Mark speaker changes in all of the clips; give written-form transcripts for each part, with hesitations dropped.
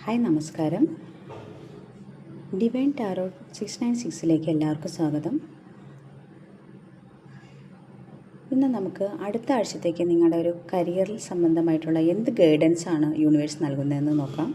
Speaker 1: Hi നമസ്കാരം. Divine taro 696 എല്ലാവർക്കും സ്വാഗതം. ഇന്ന് നമുക്ക് അടുത്ത ആഴ്ചത്തേക്ക് നിങ്ങളുടെ ഒരു കരിയറിൽ സംബന്ധമായിട്ടുള്ള എന്ത് ഗൈഡൻസ് ആണ് യൂണിവേഴ്സ് നൽകുന്നതെന്ന് നോക്കാം.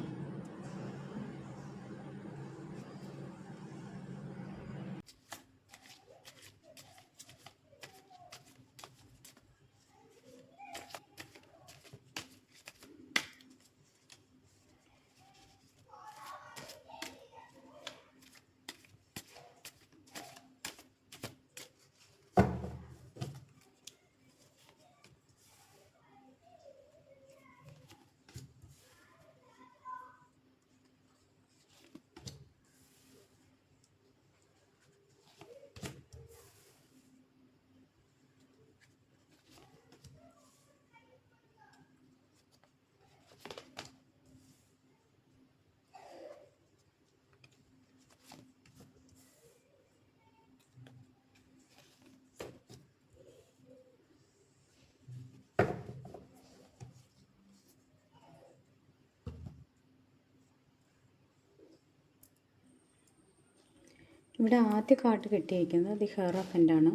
Speaker 1: ഇവിടെ ആദ്യ കാർഡ് കിട്ടിയിരിക്കുന്നത് ദി ഹെയറോഫൻ്റ് ആണ്.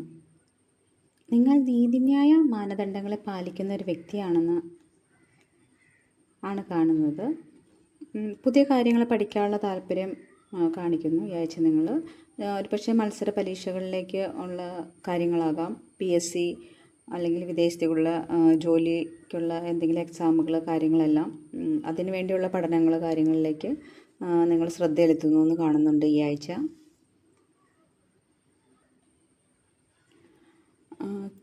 Speaker 1: നിങ്ങൾ നീതിന്യായ മാനദണ്ഡങ്ങളെ പാലിക്കുന്ന ഒരു വ്യക്തിയാണെന്ന് ആണ് കാണുന്നത്. പുതിയ കാര്യങ്ങൾ പഠിക്കാനുള്ള താല്പര്യം കാണിക്കുന്നു ഈ ആഴ്ച നിങ്ങൾ. ഒരു പക്ഷേ മത്സര പരീക്ഷകളിലേക്ക് ഉള്ള കാര്യങ്ങളാകാം, PSC അല്ലെങ്കിൽ വിദേശത്തേക്കുള്ള ജോലിക്കുള്ള എന്തെങ്കിലും എക്സാമുകൾ കാര്യങ്ങളെല്ലാം അതിനു വേണ്ടിയുള്ള പഠനങ്ങൾ കാര്യങ്ങളിലേക്ക് നിങ്ങൾ ശ്രദ്ധ ചെലുത്തുന്നു എന്ന് കാണുന്നുണ്ട് ഈ ആഴ്ച.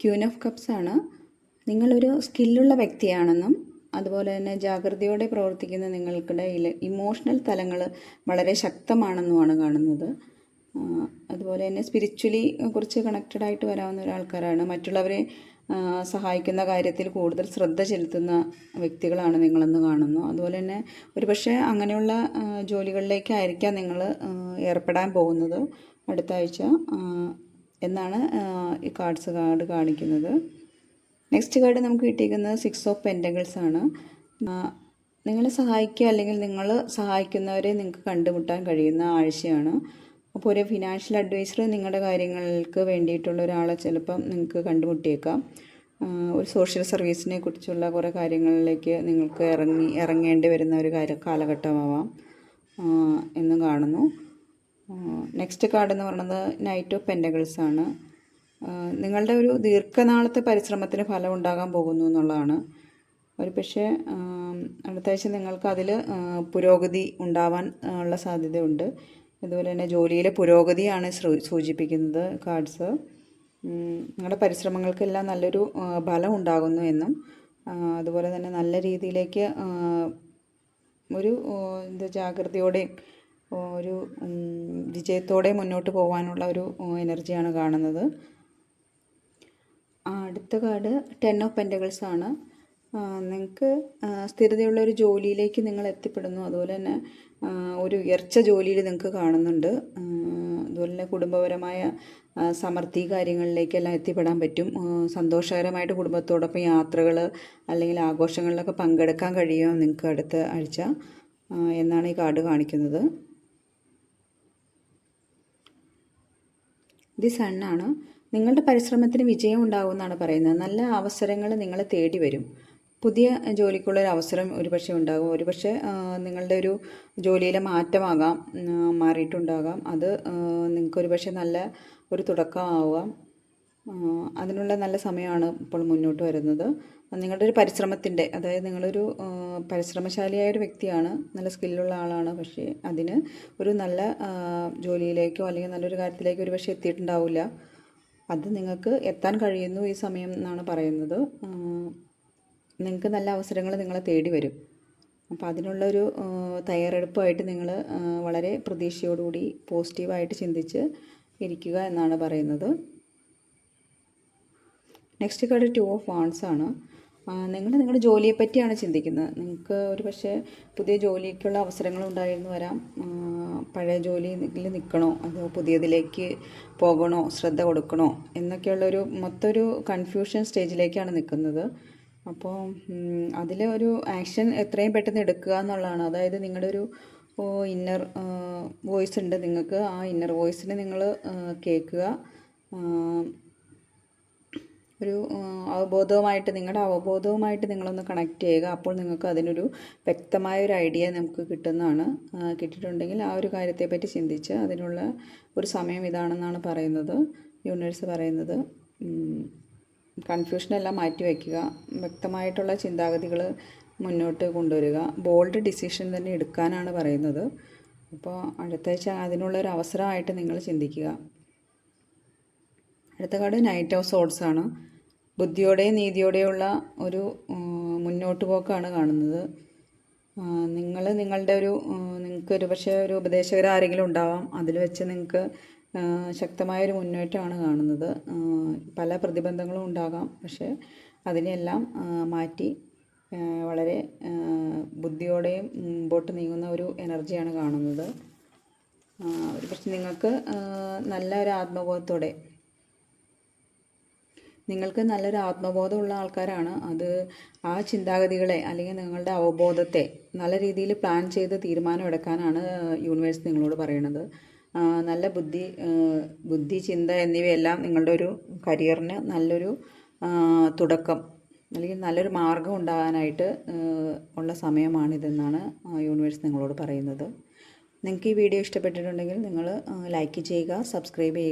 Speaker 1: ക്യൂൻ ഓഫ് കപ്സ് ആണ്. നിങ്ങളൊരു സ്കില്ലുള്ള വ്യക്തിയാണെന്നും അതുപോലെ തന്നെ ജാഗ്രതയോടെ പ്രവർത്തിക്കുന്ന നിങ്ങൾക്കിടയിൽ ഇമോഷണൽ തലങ്ങൾ വളരെ ശക്തമാണെന്നുമാണ് കാണുന്നത്. അതുപോലെ തന്നെ സ്പിരിച്വലി കുറച്ച് കണക്റ്റഡ് ആയിട്ട് വരാവുന്ന ഒരാൾക്കാരാണ്. മറ്റുള്ളവരെ സഹായിക്കുന്ന കാര്യത്തിൽ കൂടുതൽ ശ്രദ്ധ ചെലുത്തുന്ന വ്യക്തികളാണ് നിങ്ങളെന്ന് കാണുന്നു. അതുപോലെ തന്നെ ഒരുപക്ഷെ അങ്ങനെയുള്ള ജോലികളിലേക്കായിരിക്കാം നിങ്ങൾ ഏർപ്പെടാൻ പോകുന്നത് അടുത്ത ആഴ്ച എന്നാണ് ഈ കാർഡ് കാണിക്കുന്നത്. നെക്സ്റ്റ് കാർഡ് നമുക്ക് കിട്ടിയിരിക്കുന്നത് 6 ഓഫ് പെൻറ്റക്കിൾസ് ആണ്. നിങ്ങളെ സഹായിക്കുക അല്ലെങ്കിൽ നിങ്ങൾ സഹായിക്കുന്നവരെ നിങ്ങൾക്ക് കണ്ടുമുട്ടാൻ കഴിയുന്ന ആഴ്ചയാണ്. അപ്പോൾ ഒരു ഫിനാൻഷ്യൽ അഡ്വൈസർ നിങ്ങളുടെ കാര്യങ്ങൾക്ക് വേണ്ടിയിട്ടുള്ള ഒരാളെ ചിലപ്പം നിങ്ങൾക്ക് കണ്ടുമുട്ടിയേക്കാം. ഒരു സോഷ്യൽ സർവീസിനെ കുറിച്ചുള്ള കുറേ കാര്യങ്ങളിലേക്ക് നിങ്ങൾക്ക് ഇറങ്ങേണ്ടി വരുന്ന ഒരു കാലഘട്ടമാവാം എന്നും കാണുന്നു. നെക്സ്റ്റ് കാർഡ് എന്ന് പറയുന്നത് നൈറ്റ് ഓഫ് പെൻറ്റക്കിൾസ് ആണ്. നിങ്ങളുടെ ഒരു ദീർഘനാളത്തെ പരിശ്രമത്തിന് ഫലം ഉണ്ടാകാൻ പോകുന്നു എന്നുള്ളതാണ്. ഒരു പക്ഷേ അടുത്ത ആഴ്ച നിങ്ങൾക്ക് അതിൽ പുരോഗതി ഉണ്ടാവാൻ ഉള്ള സാധ്യതയുണ്ട്. അതുപോലെ തന്നെ ജോലിയിലെ പുരോഗതിയാണ് സൂചിപ്പിക്കുന്നത് കാർഡ്സ്. നിങ്ങളുടെ പരിശ്രമങ്ങൾക്കെല്ലാം നല്ലൊരു ഫലം ഉണ്ടാകുന്നു എന്നും അതുപോലെ തന്നെ നല്ല രീതിയിലേക്ക് ഒരു ജാഗ്രതയോടെയും ഒരു വിജയത്തോടെ മുന്നോട്ട് പോകാനുള്ള ഒരു എനർജിയാണ് കാണുന്നത്. അടുത്ത കാർഡ് 10 ഓഫ് പെൻറ്റക്കിൾസ് ആണ്. നിങ്ങൾക്ക് സ്ഥിരതയുള്ള ഒരു ജോലിയിലേക്ക് നിങ്ങൾ എത്തിപ്പെടുന്നു. അതുപോലെ തന്നെ ഒരു ഉയർച്ച ജോലിയിൽ നിങ്ങൾക്ക് കാണുന്നുണ്ട്. അതുപോലെ തന്നെ കുടുംബപരമായ സമൃദ്ധി കാര്യങ്ങളിലേക്കെല്ലാം എത്തിപ്പെടാൻ പറ്റും. സന്തോഷകരമായിട്ട് കുടുംബത്തോടൊപ്പം യാത്രകൾ അല്ലെങ്കിൽ ആഘോഷങ്ങളിലൊക്കെ പങ്കെടുക്കാൻ കഴിയും നിങ്ങൾക്ക് അടുത്ത ആഴ്ച എന്നാണ് ഈ കാർഡ് കാണിക്കുന്നത്. ഇത് സണ്ണാണ്. നിങ്ങളുടെ പരിശ്രമത്തിന് വിജയം ഉണ്ടാകുമെന്നാണ് പറയുന്നത്. നല്ല അവസരങ്ങൾ നിങ്ങളെ തേടി വരും. പുതിയ ജോലിക്കുള്ളൊരു അവസരം ഒരുപക്ഷെ ഉണ്ടാകും. ഒരുപക്ഷെ നിങ്ങളുടെ ഒരു ജോലിയിലെ മാറ്റമാകാം, മാറിയിട്ടുണ്ടാകാം. അത് നിങ്ങൾക്കൊരു പക്ഷേ നല്ല ഒരു തുടക്കമാവാം. അതിനുള്ള നല്ല സമയമാണ് ഇപ്പോൾ മുന്നോട്ട് വരുന്നത്. നിങ്ങളുടെ ഒരു പരിശ്രമത്തിൻ്റെ, അതായത് നിങ്ങളൊരു പരിശ്രമശാലിയായൊരു വ്യക്തിയാണ്, നല്ല സ്കില്ലുള്ള ആളാണ്. പക്ഷേ അതിന് ഒരു നല്ല ജോലിയിലേക്കോ അല്ലെങ്കിൽ നല്ലൊരു കാര്യത്തിലേക്കോ ഒരു പക്ഷേ എത്തിയിട്ടുണ്ടാവില്ല. അത് നിങ്ങൾക്ക് എത്താൻ കഴിയുന്നു ഈ സമയം എന്നാണ് പറയുന്നത്. നിങ്ങൾക്ക് നല്ല അവസരങ്ങൾ നിങ്ങളെ തേടി വരും. അപ്പോൾ അതിനുള്ളൊരു തയ്യാറെടുപ്പായിട്ട് നിങ്ങൾ വളരെ പ്രതീക്ഷയോടുകൂടി പോസിറ്റീവായിട്ട് ചിന്തിച്ച് ഇരിക്കുക എന്നാണ് പറയുന്നത്. നെക്സ്റ്റ് കാർഡ് 2 ഓഫ് വാൺസ് ആണ്. നിങ്ങൾ നിങ്ങളുടെ ജോലിയെ പറ്റിയാണ് ചിന്തിക്കുന്നത്. നിങ്ങൾക്ക് ഒരു പക്ഷേ പുതിയ ജോലിക്കുള്ള അവസരങ്ങൾ ഉണ്ടായിരുന്നു വരാം. പഴയ ജോലിയിൽ നിൽക്കണോ അതോ പുതിയതിലേക്ക് പോകണോ, ശ്രദ്ധ കൊടുക്കണോ എന്നൊക്കെയുള്ളൊരു മൊത്തമൊരു കൺഫ്യൂഷൻ സ്റ്റേജിലേക്കാണ് നിൽക്കുന്നത്. അപ്പോൾ അതിൽ ഒരു ആക്ഷൻ എത്രയും പെട്ടെന്ന് എടുക്കുക എന്നുള്ളതാണ്. അതായത് നിങ്ങളുടെ ഒരു ഇന്നർ വോയിസ് ഉണ്ട് നിങ്ങൾക്ക്. ആ ഇന്നർ വോയിസിനെ നിങ്ങൾ കേൾക്കുക. ഒരു നിങ്ങളുടെ അവബോധവുമായിട്ട് നിങ്ങളൊന്ന് കണക്ട് ചെയ്യുക. അപ്പോൾ നിങ്ങൾക്ക് അതിനൊരു വ്യക്തമായൊരു ഐഡിയ നമുക്ക് കിട്ടുന്നതാണ്. കിട്ടിയിട്ടുണ്ടെങ്കിൽ ആ ഒരു കാര്യത്തെപ്പറ്റി ചിന്തിച്ച് അതിനുള്ള ഒരു സമയം ഇതാണെന്നാണ് പറയുന്നത്, യൂണിവേഴ്സ് പറയുന്നത്. കൺഫ്യൂഷനെല്ലാം മാറ്റി വയ്ക്കുക, വ്യക്തമായിട്ടുള്ള ചിന്താഗതികൾ മുന്നോട്ട് കൊണ്ടുവരിക, ബോൾഡ് ഡിസിഷൻ തന്നെ എടുക്കാനാണ് പറയുന്നത്. അപ്പോൾ അടുത്താഴ്ച അതിനുള്ളൊരു അവസരമായിട്ട് നിങ്ങൾ ചിന്തിക്കുക. അടുത്ത കാർഡ് നൈറ്റ് ഓഫ് സോർഡ്സ് ആണ്. ബുദ്ധിയോടെയും നീതിയോടെയുള്ള ഒരു മുന്നോട്ട് പോക്കാണ് കാണുന്നത്. നിങ്ങൾക്കൊരു പക്ഷേ ഒരു ഉപദേശകരാരെങ്കിലും ഉണ്ടാവാം. അതിൽ വെച്ച് നിങ്ങൾക്ക് ശക്തമായൊരു മുന്നേറ്റമാണ് കാണുന്നത്. പല പ്രതിബന്ധങ്ങളും ഉണ്ടാകാം, പക്ഷേ അതിനെല്ലാം മാറ്റി വളരെ ബുദ്ധിയോടെയും മുമ്പോട്ട് നീങ്ങുന്ന ഒരു എനർജിയാണ് കാണുന്നത്. ഒരു പക്ഷേ നിങ്ങൾക്ക് നല്ലൊരു ആത്മബോധമുള്ള ആൾക്കാരാണ്. അത് ആ ചിന്താഗതികളെ അല്ലെങ്കിൽ നിങ്ങളുടെ അവബോധത്തെ നല്ല രീതിയിൽ പ്ലാൻ ചെയ്ത് തീരുമാനം എടുക്കാനാണ് യൂണിവേഴ്സ് നിങ്ങളോട് പറയുന്നത്. നല്ല ബുദ്ധി, ചിന്ത എന്നിവയെല്ലാം നിങ്ങളുടെ ഒരു കരിയറിന് നല്ലൊരു തുടക്കം അല്ലെങ്കിൽ നല്ലൊരു മാർഗം ഉണ്ടാകാനായിട്ട് ഉള്ള സമയമാണിതെന്നാണ് യൂണിവേഴ്സ് നിങ്ങളോട് പറയുന്നത്. നിങ്ങൾക്ക് ഈ വീഡിയോ ഇഷ്ടപ്പെട്ടിട്ടുണ്ടെങ്കിൽ നിങ്ങൾ ലൈക്ക് ചെയ്യുക, സബ്സ്ക്രൈബ് ചെയ്യുക.